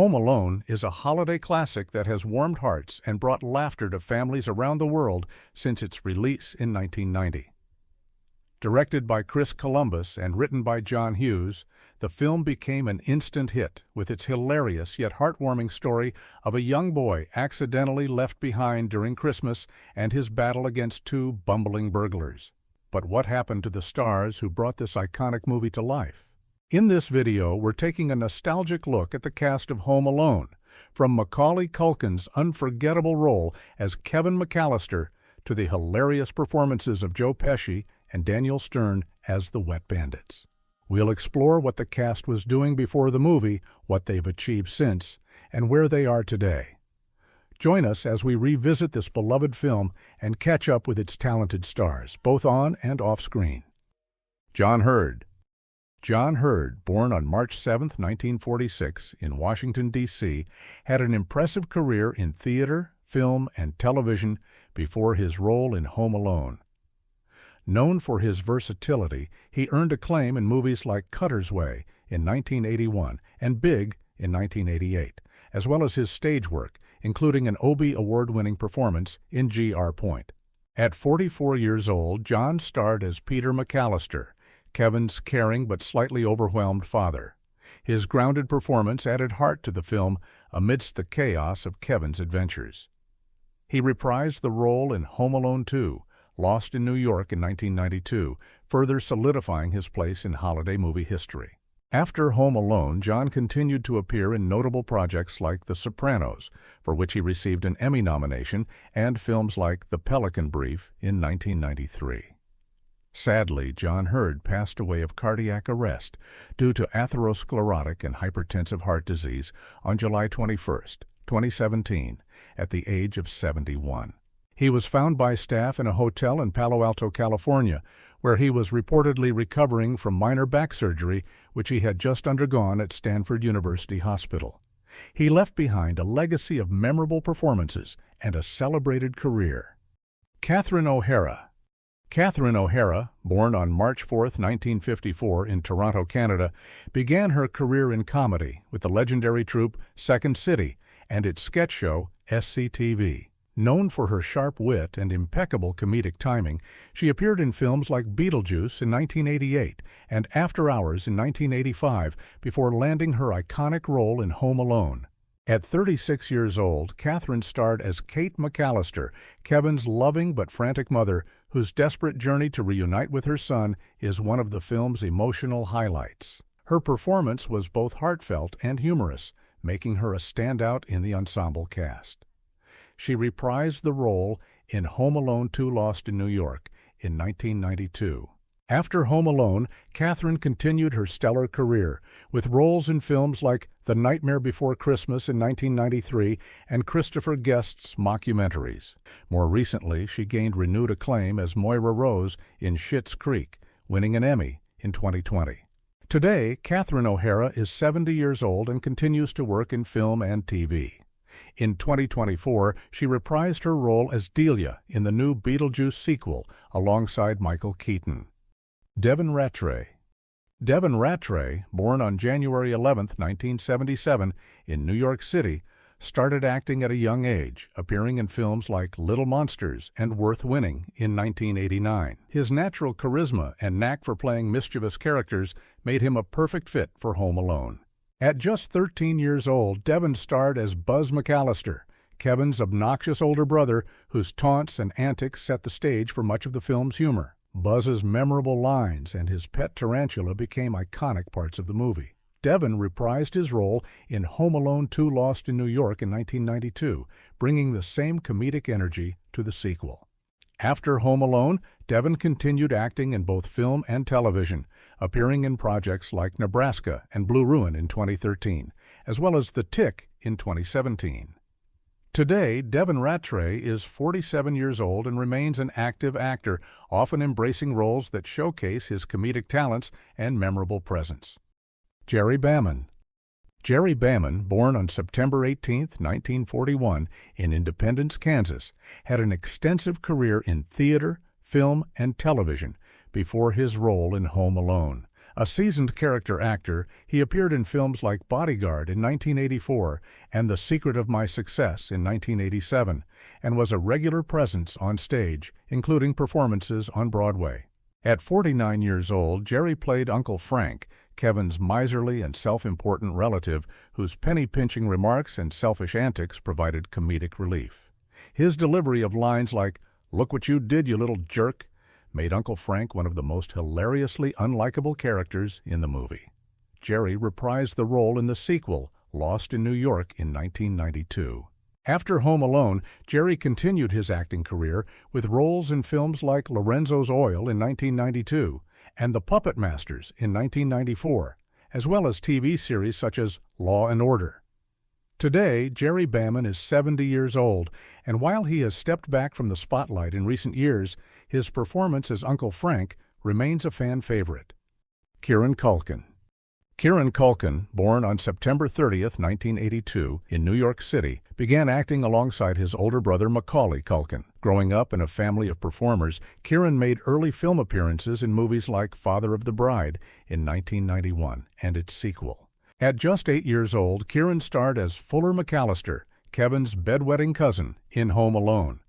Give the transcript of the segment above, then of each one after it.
Home Alone is a holiday classic that has warmed hearts and brought laughter to families around the world since its release in 1990. Directed by Chris Columbus and written by John Hughes, the film became an instant hit with its hilarious yet heartwarming story of a young boy accidentally left behind during Christmas and his battle against two bumbling burglars. But what happened to the stars who brought this iconic movie to life? In this video, we're taking a nostalgic look at the cast of Home Alone, from Macaulay Culkin's unforgettable role as Kevin McCallister to the hilarious performances of Joe Pesci and Daniel Stern as the Wet Bandits. We'll explore what the cast was doing before the movie, what they've achieved since, and where they are today. Join us as we revisit this beloved film and catch up with its talented stars, both on and off screen. John Hughes. John Hughes, born on March 7, 1946, in Washington, D.C., had an impressive career in theater, film, and television before his role in Home Alone. Known for his versatility, he earned acclaim in movies like Cutter's Way in 1981 and Big in 1988, as well as his stage work, including an Obie Award-winning performance in G.R. Point. At 44 years old, John starred as Peter McCallister, Kevin's caring but slightly overwhelmed father. His grounded performance added heart to the film amidst the chaos of Kevin's adventures. He reprised the role in Home Alone 2, Lost in New York in 1992, further solidifying his place in holiday movie history. After Home Alone, John continued to appear in notable projects like The Sopranos, for which he received an Emmy nomination, and films like The Pelican Brief in 1993. Sadly, John Hughes passed away of cardiac arrest due to atherosclerotic and hypertensive heart disease on July 21, 2017, at the age of 71. He was found by staff in a hotel in Palo Alto, California, where he was reportedly recovering from minor back surgery, which he had just undergone at Stanford University Hospital. He left behind a legacy of memorable performances and a celebrated career. Katherine OHara. Katherine OHara, born on March 4, 1954, in Toronto, Canada, began her career in comedy with the legendary troupe Second City and its sketch show SCTV. Known for her sharp wit and impeccable comedic timing, she appeared in films like Beetlejuice in 1988 and After Hours in 1985 before landing her iconic role in Home Alone. At 36 years old, Katherine starred as Kate McCallister, Kevin's loving but frantic mother, whose desperate journey to reunite with her son is one of the film's emotional highlights. Her performance was both heartfelt and humorous, making her a standout in the ensemble cast. She reprised the role in Home Alone 2 Lost in New York in 1992. After Home Alone, Katherine continued her stellar career, with roles in films like The Nightmare Before Christmas in 1993 and Christopher Guest's mockumentaries. More recently, she gained renewed acclaim as Moira Rose in Schitt's Creek, winning an Emmy in 2020. Today, Katherine OHara is 70 years old and continues to work in film and TV. In 2024, she reprised her role as Delia in the new Beetlejuice sequel alongside Michael Keaton. Devon Ratray. Devon Ratray, born on January 11, 1977, in New York City, started acting at a young age, appearing in films like Little Monsters and Worth Winning in 1989. His natural charisma and knack for playing mischievous characters made him a perfect fit for Home Alone. At just 13 years old, Devon starred as Buzz McCallister, Kevin's obnoxious older brother, whose taunts and antics set the stage for much of the film's humor. Buzz's memorable lines and his pet tarantula became iconic parts of the movie. Devon reprised his role in Home Alone 2 Lost in New York in 1992, bringing the same comedic energy to the sequel. After Home Alone, Devon continued acting in both film and television, appearing in projects like Nebraska and Blue Ruin in 2013, as well as The Tick in 2017. Today, Devon Ratray is 47 years old and remains an active actor, often embracing roles that showcase his comedic talents and memorable presence. Jerry Bamman. Jerry Bamman, born on September 18, 1941, in Independence, Kansas, had an extensive career in theater, film, and television before his role in Home Alone, A seasoned character actor, he appeared in films like Bodyguard in 1984 and The Secret of My Success in 1987, and was a regular presence on stage, including performances on Broadway. At 49 years old, Jerry played Uncle Frank, Kevin's miserly and self-important relative whose penny-pinching remarks and selfish antics provided comedic relief. His delivery of lines like, "Look what you did, you little jerk," made Uncle Frank one of the most hilariously unlikable characters in the movie. Jerry reprised the role in the sequel, Lost in New York, in 1992. After Home Alone, Jerry continued his acting career with roles in films like Lorenzo's Oil in 1992 and The Puppet Masters in 1994, as well as TV series such as Law and Order. Today, Jerry Bamman is 70 years old, and while he has stepped back from the spotlight in recent years, his performance as Uncle Frank remains a fan favorite. Kieran Culkin. Kieran Culkin, born on September 30, 1982, in New York City, began acting alongside his older brother Macaulay Culkin. Growing up in a family of performers, Kieran made early film appearances in movies like Father of the Bride in 1991 and its sequel. At just 8 years old, Kieran starred as Fuller McCallister, Kevin's bedwetting cousin, in Home Alone.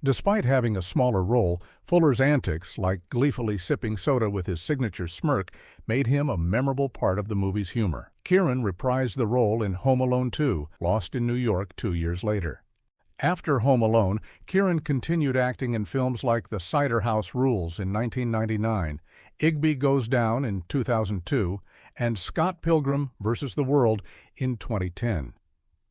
Despite having a smaller role, Fuller's antics, like gleefully sipping soda with his signature smirk, made him a memorable part of the movie's humor. Kieran reprised the role in Home Alone 2, Lost in New York 2 years later. After Home Alone, Kieran continued acting in films like The Cider House Rules in 1999, Igby Goes Down in 2002, and Scott Pilgrim vs. the World in 2010.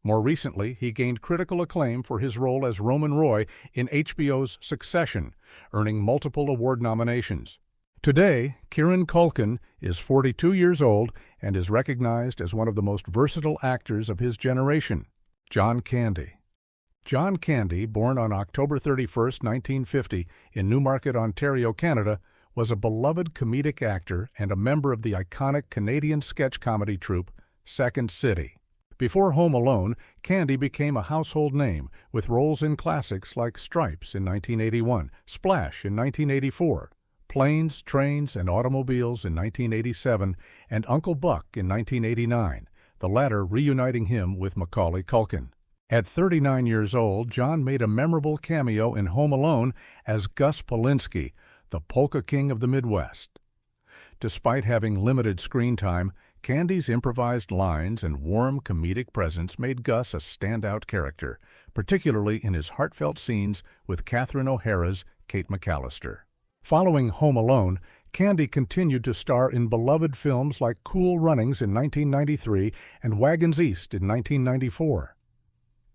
More recently, he gained critical acclaim for his role as Roman Roy in HBO's Succession, earning multiple award nominations. Today, Kieran Culkin is 42 years old and is recognized as one of the most versatile actors of his generation. John Candy. John Candy, born on October 31, 1950, in Newmarket, Ontario, Canada, was a beloved comedic actor and a member of the iconic Canadian sketch comedy troupe Second City. Before Home Alone, Candy became a household name, with roles in classics like Stripes in 1981, Splash in 1984, Planes, Trains, and Automobiles in 1987, and Uncle Buck in 1989, the latter reuniting him with Macaulay Culkin. At 39 years old, John made a memorable cameo in Home Alone as Gus Polinski, the Polka King of the Midwest. Despite having limited screen time, Candy's improvised lines and warm comedic presence made Gus a standout character, particularly in his heartfelt scenes with Katherine OHara's Kate McCallister. Following Home Alone, Candy continued to star in beloved films like Cool Runnings in 1993 and Wagons East in 1994.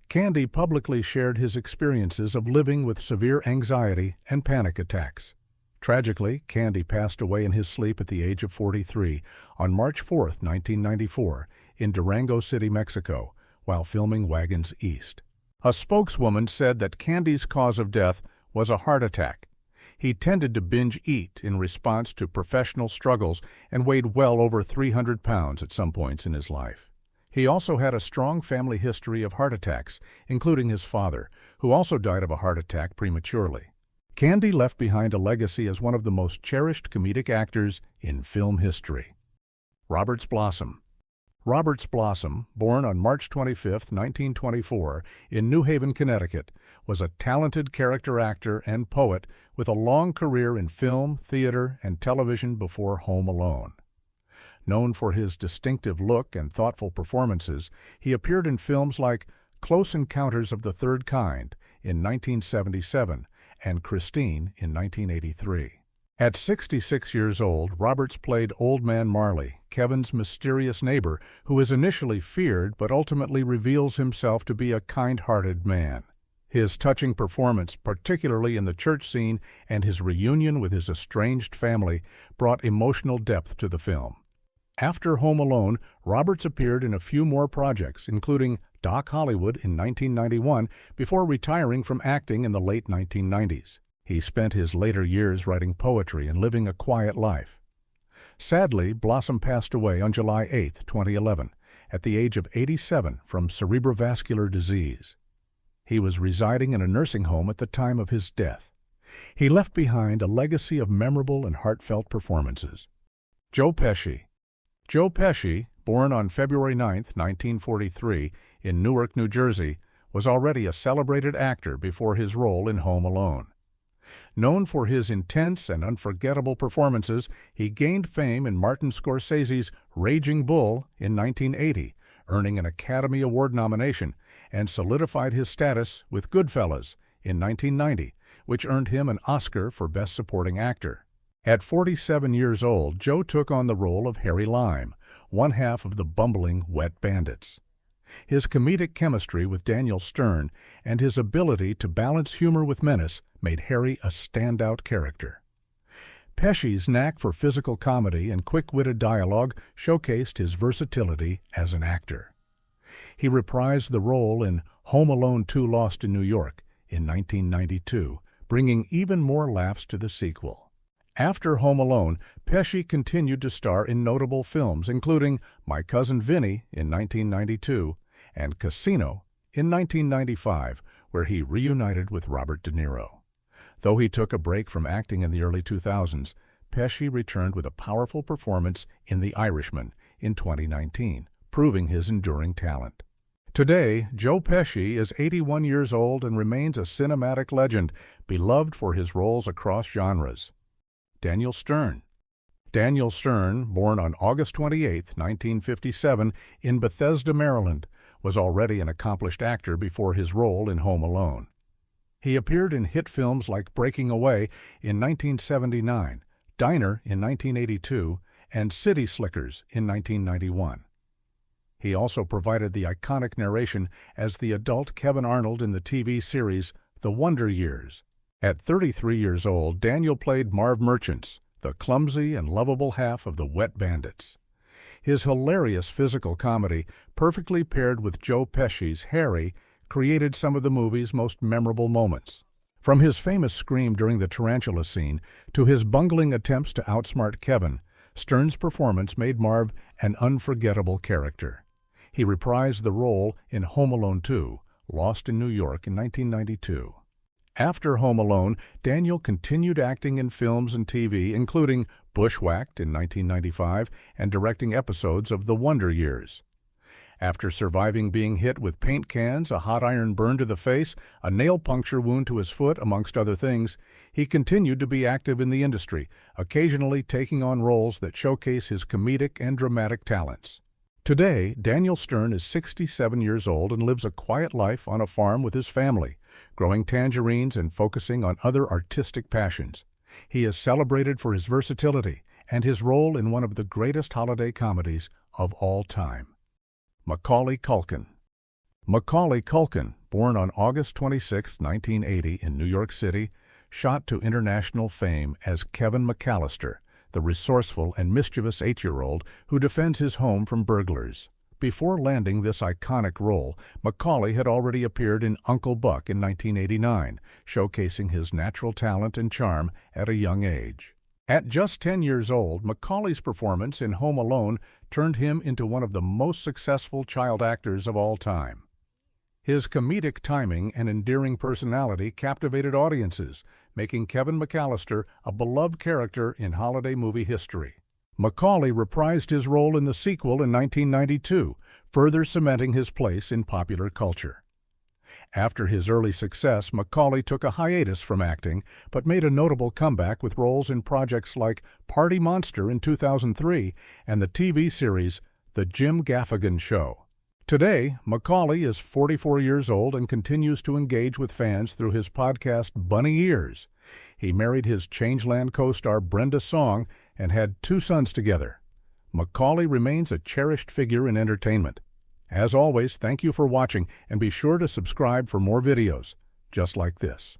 Candy publicly shared his experiences of living with severe anxiety and panic attacks. Tragically, Candy passed away in his sleep at the age of 43 on March 4, 1994, in Durango City, Mexico, while filming Wagons East. A spokeswoman said that Candy's cause of death was a heart attack. He tended to binge eat in response to professional struggles and weighed well over 300 pounds at some points in his life. He also had a strong family history of heart attacks, including his father, who also died of a heart attack prematurely. Candy left behind a legacy as one of the most cherished comedic actors in film history. Roberts Blossom. Roberts Blossom, born on March 25, 1924, in New Haven, Connecticut, was a talented character actor and poet with a long career in film, theater, and television before Home Alone. Known for his distinctive look and thoughtful performances, he appeared in films like Close Encounters of the Third Kind in 1977 and Christine in 1983. At 66 years old, Roberts played Old Man Marley, Kevin's mysterious neighbor who is initially feared but ultimately reveals himself to be a kind-hearted man. His touching performance, particularly in the church scene and his reunion with his estranged family, brought emotional depth to the film. After Home Alone, Roberts appeared in a few more projects, including Doc Hollywood in 1991, before retiring from acting in the late 1990s. He spent his later years writing poetry and living a quiet life. Sadly, Blossom passed away on July 8, 2011, at the age of 87 from cerebrovascular disease. He was residing in a nursing home at the time of his death. He left behind a legacy of memorable and heartfelt performances. Joe Pesci. Joe Pesci, born on February 9, 1943, in Newark, New Jersey, was already a celebrated actor before his role in Home Alone. Known for his intense and unforgettable performances, he gained fame in Martin Scorsese's Raging Bull in 1980, earning an Academy Award nomination, and solidified his status with Goodfellas in 1990, which earned him an Oscar for Best Supporting Actor. At 47 years old, Joe took on the role of Harry Lime, one half of the bumbling Wet Bandits. His comedic chemistry with Daniel Stern and his ability to balance humor with menace made Harry a standout character. Pesci's knack for physical comedy and quick-witted dialogue showcased his versatility as an actor. He reprised the role in Home Alone 2: Lost in New York in 1992, bringing even more laughs to the sequel. After Home Alone, Pesci continued to star in notable films including My Cousin Vinny in 1992 and Casino in 1995, where he reunited with Robert De Niro. Though he took a break from acting in the early 2000s, Pesci returned with a powerful performance in The Irishman in 2019, proving his enduring talent. Today, Joe Pesci is 81 years old and remains a cinematic legend, beloved for his roles across genres. Daniel Stern. Daniel Stern, born on August 28, 1957, in Bethesda, Maryland, was already an accomplished actor before his role in Home Alone. He appeared in hit films like Breaking Away in 1979, Diner in 1982, and City Slickers in 1991. He also provided the iconic narration as the adult Kevin Arnold in the TV series The Wonder Years. At 33 years old, Daniel played Marv Merchants, the clumsy and lovable half of the Wet Bandits. His hilarious physical comedy, perfectly paired with Joe Pesci's Harry, created some of the movie's most memorable moments. From his famous scream during the tarantula scene to his bungling attempts to outsmart Kevin, Stern's performance made Marv an unforgettable character. He reprised the role in Home Alone 2: Lost in New York in 1992. After Home Alone, Daniel continued acting in films and TV, including Bushwhacked in 1995 and directing episodes of The Wonder Years. After surviving being hit with paint cans, a hot iron burn to the face, a nail puncture wound to his foot, amongst other things, he continued to be active in the industry, occasionally taking on roles that showcase his comedic and dramatic talents. Today, Daniel Stern is 67 years old and lives a quiet life on a farm with his family, growing tangerines and focusing on other artistic passions. He is celebrated for his versatility and his role in one of the greatest holiday comedies of all time. Macaulay Culkin. Macaulay Culkin, born on August 26, 1980 in New York City, shot to international fame as Kevin McCallister, the resourceful and mischievous 8-year-old who defends his home from burglars. Before landing this iconic role, Macaulay had already appeared in Uncle Buck in 1989, showcasing his natural talent and charm at a young age. At just 10 years old, Macaulay's performance in Home Alone turned him into one of the most successful child actors of all time. His comedic timing and endearing personality captivated audiences, making Kevin McCallister a beloved character in holiday movie history. Macaulay reprised his role in the sequel in 1992, further cementing his place in popular culture. After his early success, Macaulay took a hiatus from acting, but made a notable comeback with roles in projects like Party Monster in 2003 and the TV series The Jim Gaffigan Show. Today, Macaulay is 44 years old and continues to engage with fans through his podcast Bunny Ears. He married his Changeland co-star Brenda Song and had 2 sons together. Macaulay remains a cherished figure in entertainment. As always, thank you for watching and be sure to subscribe for more videos just like this.